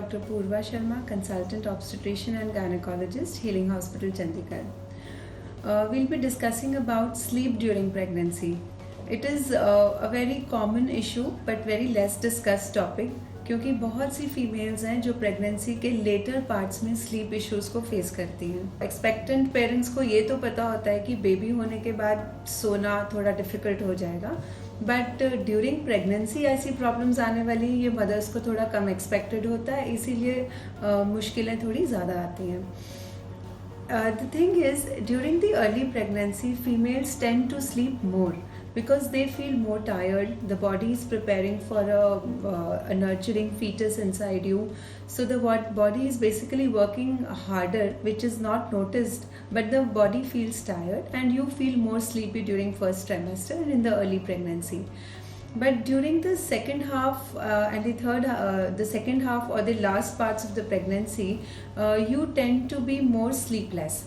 Dr. Purva Sharma, consultant obstetrician and gynecologist, Healing Hospital, Chandigarh. We'll be discussing about sleep during pregnancy. It is a very common issue but very less discussed topic क्योंकि बहुत सी females हैं जो pregnancy के letter parts में sleep issues को face करती हैं. Expectant parents को ये तो पता होता है कि बेबी होने के बाद सोना थोड़ा डिफिकल्ट हो जाएगा, बट ड्यूरिंग प्रेगनेंसी ऐसी प्रॉब्लम्स आने वाली ये मदर्स को थोड़ा कम एक्सपेक्टेड होता है, इसीलिए मुश्किलें थोड़ी ज़्यादा आती हैं. The thing is, during the early pregnancy, females tend to sleep more because they feel more tired. The body is preparing for a nurturing fetus inside you. So the body is basically working harder, which is not noticed, but the body feels tired and you feel more sleepy during first trimester and in the early pregnancy. But during the second half and the second half or the last parts of the pregnancy, you tend to be more sleepless.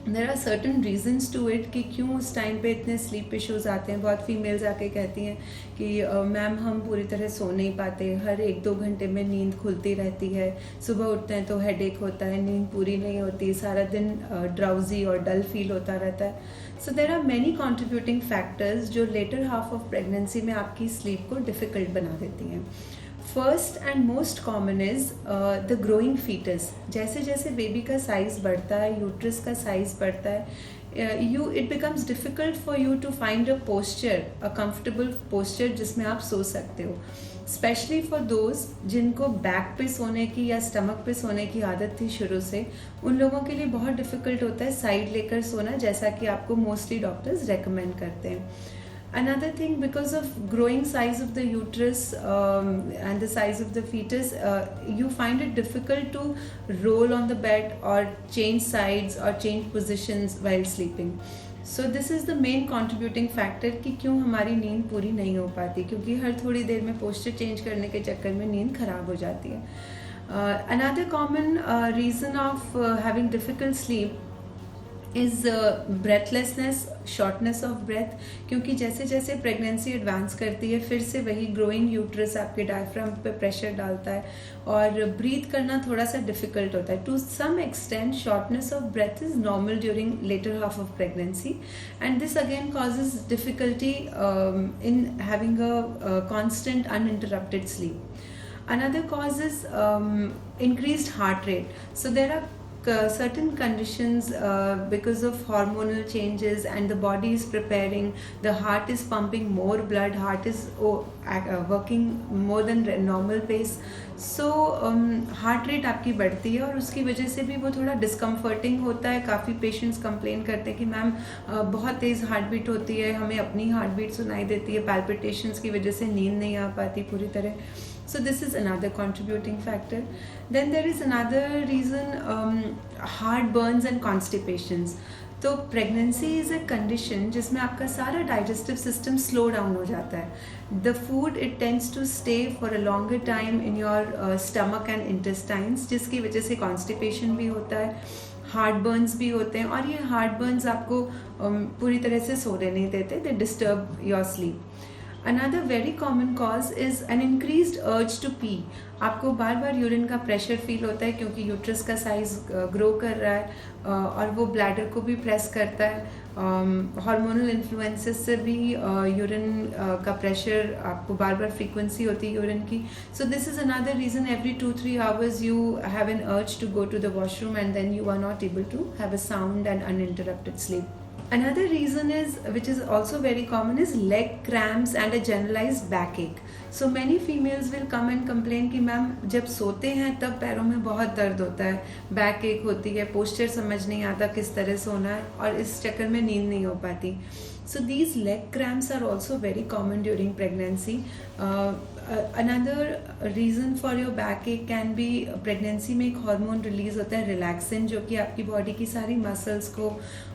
There are certain reasons to it कि क्यों उस time पे इतने sleep issues आते हैं. बहुत females आके कहती हैं कि मैम हम पूरी तरह सो नहीं पाते, हर 1-2 घंटे में नींद खुलती रहती है, सुबह उठते हैं तो हेडेक होता है, नींद पूरी नहीं होती, सारा दिन ड्राउजी और डल फील होता रहता है. So there are many contributing factors जो लेटर हाफ ऑफ प्रेगनेंसी में आपकी स्लीप को डिफ़िकल्ट बना देती हैं. First and most common is the growing foetus. जैसे जैसे बेबी का साइज़ बढ़ता है, यूट्रस का साइज़ बढ़ता है, it becomes difficult for you to find a posture, a comfortable posture जिसमें आप सो सकते हो. स्पेशली फॉर दोज जिनको बैक पे सोने की या स्टमक पे सोने की आदत थी शुरू से, उन लोगों के लिए बहुत डिफ़िकल्ट होता है साइड लेकर सोना, जैसा कि आपको मोस्टली डॉक्टर्स रेकमेंड करते हैं. Another thing, because of growing size of the uterus and the size of the fetus, you find it difficult to roll on the bed or change sides or change positions while sleeping. So this is the main contributing factor कि क्यों हमारी नींद पूरी नहीं हो पाती, क्योंकि हर थोड़ी देर में पोस्चर चेंज करने के चक्कर में नींद खराब हो जाती है. Another common reason of having difficult sleep is breathlessness, shortness of breath. क्योंकि जैसे जैसे प्रेगनेंसी एडवांस करती है फिर से वही ग्रोइंग यूट्रस आपके डायफ्राम पे प्रेशर डालता है और ब्रीथ करना थोड़ा सा डिफिकल्ट होता है. To some extent shortness of breath is normal during latter half of pregnancy and this again causes difficulty in having a constant uninterrupted sleep. Another cause is increased heart rate. So there are certain conditions because of hormonal changes and the body is preparing, the heart is pumping more blood, heart is working more than normal pace. So heart rate आपकी बढ़ती है और उसकी वजह से भी वो थोड़ा डिस्कम्फर्टिंग होता है. काफ़ी पेशेंट्स कंप्लेन करते हैं कि मैम बहुत तेज़ हार्ट बीट होती है, हमें अपनी हार्ट बीट सुनाई देती है, पैल्पिटेशंस की वजह से नींद नहीं आ पाती पूरी तरह. So this is another contributing factor. Then there is another reason, heartburns and constipations. तो प्रेगनेंसी इज़ अ कंडीशन जिसमें आपका सारा डाइजेस्टिव सिस्टम स्लो डाउन हो जाता है. The food it tends to stay for a longer time in your stomach and intestines, जिसकी वजह से कॉन्स्टिपेशन भी होता है, हार्टबर्न्स भी होते हैं, और ये हार्टबर्न्स आपको पूरी तरह से सोने नहीं देते, they disturb your sleep. Another very common cause is an increased urge to pee. आपको बार बार यूरिन का प्रेशर फील होता है क्योंकि यूट्रस का साइज ग्रो कर रहा है और वो ब्लैडर को भी प्रेस करता है. हार्मोनल इन्फ्लुएंसेस से भी यूरिन का प्रेशर, आपको बार बार फ्रीक्वेंसी होती है यूरिन की. So this is another reason. Every 2-3 hours you have an urge to go to the washroom and then you are not able to have a sound and uninterrupted sleep. Another reason is, which is also very common, is leg cramps and a generalized backache. So many females will come and complain कि ma'am जब सोते हैं तब पैरों में बहुत दर्द होता है, बैक एक होती है, पोस्चर समझ नहीं आता किस तरह सोना है और इस चक्कर में नींद नहीं हो पाती. So these leg cramps are also very common during pregnancy. Another reason for your backache can be pregnancy में एक हार्मोन रिलीज होता है रिलैक्सिन, जो कि आपकी बॉडी की सारी मसल्स को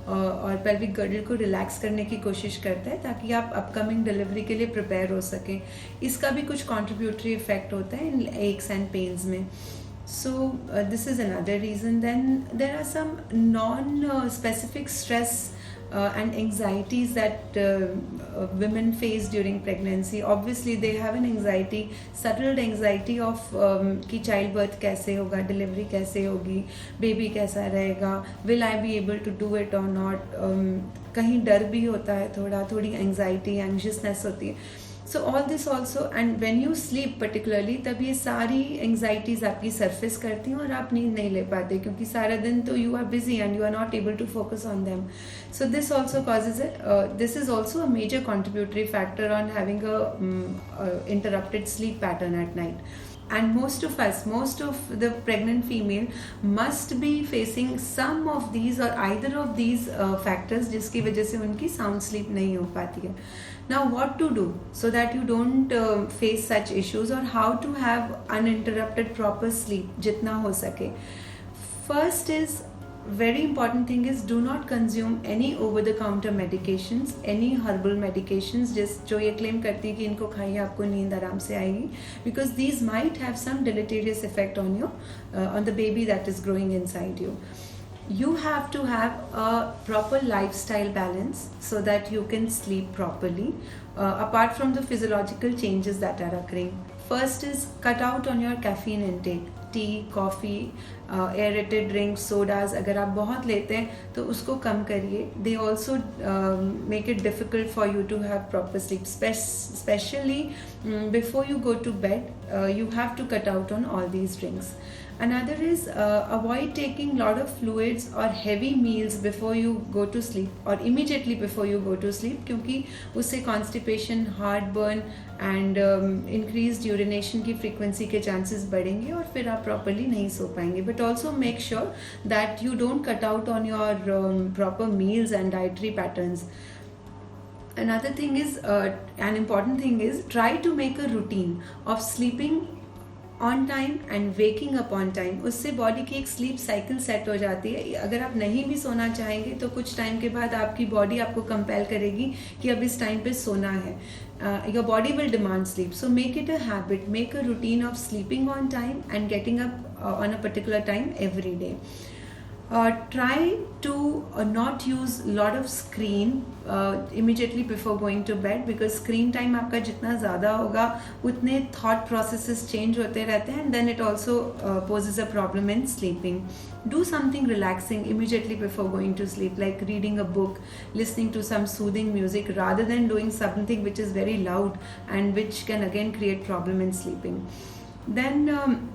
और पेल्विक गर्डल को रिलैक्स करने की कोशिश करता है ताकि आप अपकमिंग डिलीवरी के लिए प्रिपेयर हो सकें. इसका भी कुछ कॉन्ट्रीब्यूटरी इफेक्ट होता है इन एक्स एंड पेन्स में. So this is another reason. Then there are some non-specific stress and anxieties that women face during pregnancy. Obviously, they have an anxiety, settled anxiety of कि child birth कैसे होगा, delivery कैसे होगी, baby कैसा रहेगा, will I be able to do it or not. कहीं डर भी होता है, थोड़ी anxiety, anxiousness होती है. So all this also, and when you sleep particularly, तब ये सारी anxieties आपकी surface करती हैं और आप नींद नहीं ले पाते क्योंकि सारा दिन तो you are busy and you are not able to focus on them. So this also causes this is also a major contributory factor on having a interrupted sleep pattern at night. And most of the pregnant female must be facing some of these or either of these factors जिसकी वजह से उनकी sound sleep नहीं हो पाती है. Now what to do so that you don't face such issues, or how to have uninterrupted proper sleep जितना हो सके. First is, very important thing is, do not consume any over the counter medications, any herbal medications जो ये claim करती है कि इनको खाइए आपको नींद आराम से आएगी, because these might have some deleterious effect on you, on the baby that is growing inside you. You have to have a proper lifestyle balance so that you can sleep properly, apart from the physiological changes that are occurring. First is, cut out on your caffeine intake. Tea, coffee, aerated drinks, sodas अगर आप बहुत लेते हैं तो उसको कम करिए. They also make it difficult for you to have proper sleep. Specially before you go to bed you have to cut out on all these drinks. Another is, avoid taking lot of fluids or heavy meals before you go to sleep or immediately before you go to sleep, क्योंकि उससे constipation, heartburn and increased urination की frequency के chances बढ़ेंगे और फिर आप properly नहीं सो पाएंगे. But also make sure that you don't cut out on your proper meals and dietary patterns. Another thing is, an important thing is, try to make a routine of sleeping on time and waking up on time. उससे body की एक sleep cycle set हो जाती है. अगर आप नहीं भी सोना चाहेंगे तो कुछ टाइम के बाद आपकी बॉडी आपको कंपेल करेगी कि अब इस टाइम पे सोना है. Your body will demand sleep. So make it a habit, make a routine of sleeping on time and getting up on a particular time every day. Try to not use lot of screen immediately before going to bed, because screen time आपका जितना ज़्यादा होगा उतने thought processes change होते रहते हैं, and then it also poses a problem in sleeping. Do something relaxing immediately before going to sleep, like reading a book, listening to some soothing music, rather than doing something which is very loud and which can again create problem in sleeping. Then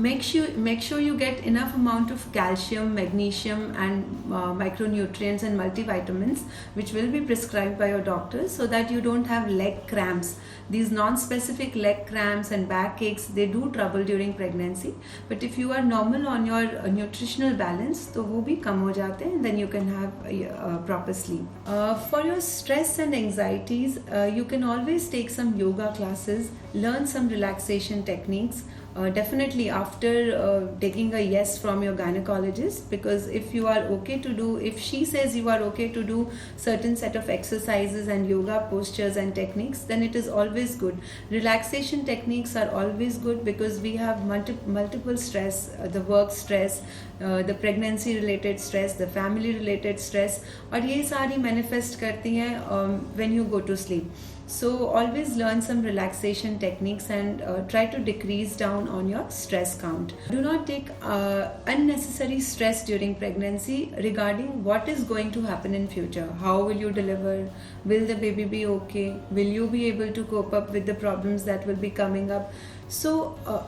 make sure you get enough amount of calcium, magnesium and micronutrients and multivitamins which will be prescribed by your doctor, so that you don't have leg cramps. These non-specific leg cramps and back aches, they do trouble during pregnancy, but if you are normal on your nutritional balance तो वो भी कम हो जाते हैं, and then you can have proper sleep. For your stress and anxieties, you can always take some yoga classes, learn some relaxation techniques. Definitely after taking a yes from your gynecologist, because if you are okay to do, if she says you are okay to do certain set of exercises and yoga postures and techniques, then it is always good. Relaxation techniques are always good because we have multiple stress, the work stress, the pregnancy related stress, the family related stress, और ये सारी manifest करती हैं when you go to sleep. So always learn some relaxation techniques and try to decrease down on your stress count. Do not take unnecessary stress during pregnancy regarding what is going to happen in future. How will you deliver? Will the baby be okay? Will you be able to cope up with the problems that will be coming up? So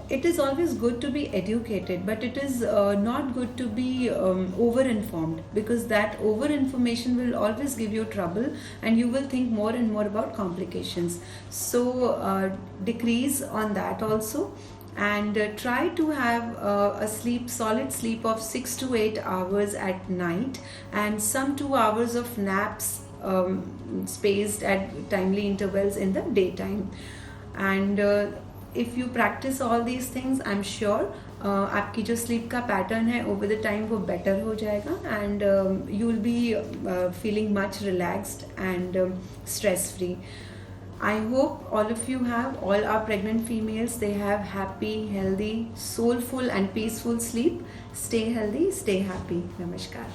it is always good to be educated, but it is not good to be over-informed, because that over-information will always give you trouble and you will think more and more about complications. So decrease on that also, and try to have a solid sleep of 6 to 8 hours at night, and some 2 hours of naps spaced at timely intervals in the daytime. And if you practice all these things, I'm sure आपकी जो sleep का pattern है over the time वो better हो जाएगा, and you will be feeling much relaxed and stress free. I hope all of you have, all our pregnant females, they have happy, healthy, soulful and peaceful sleep. Stay healthy, stay happy. Namaskar.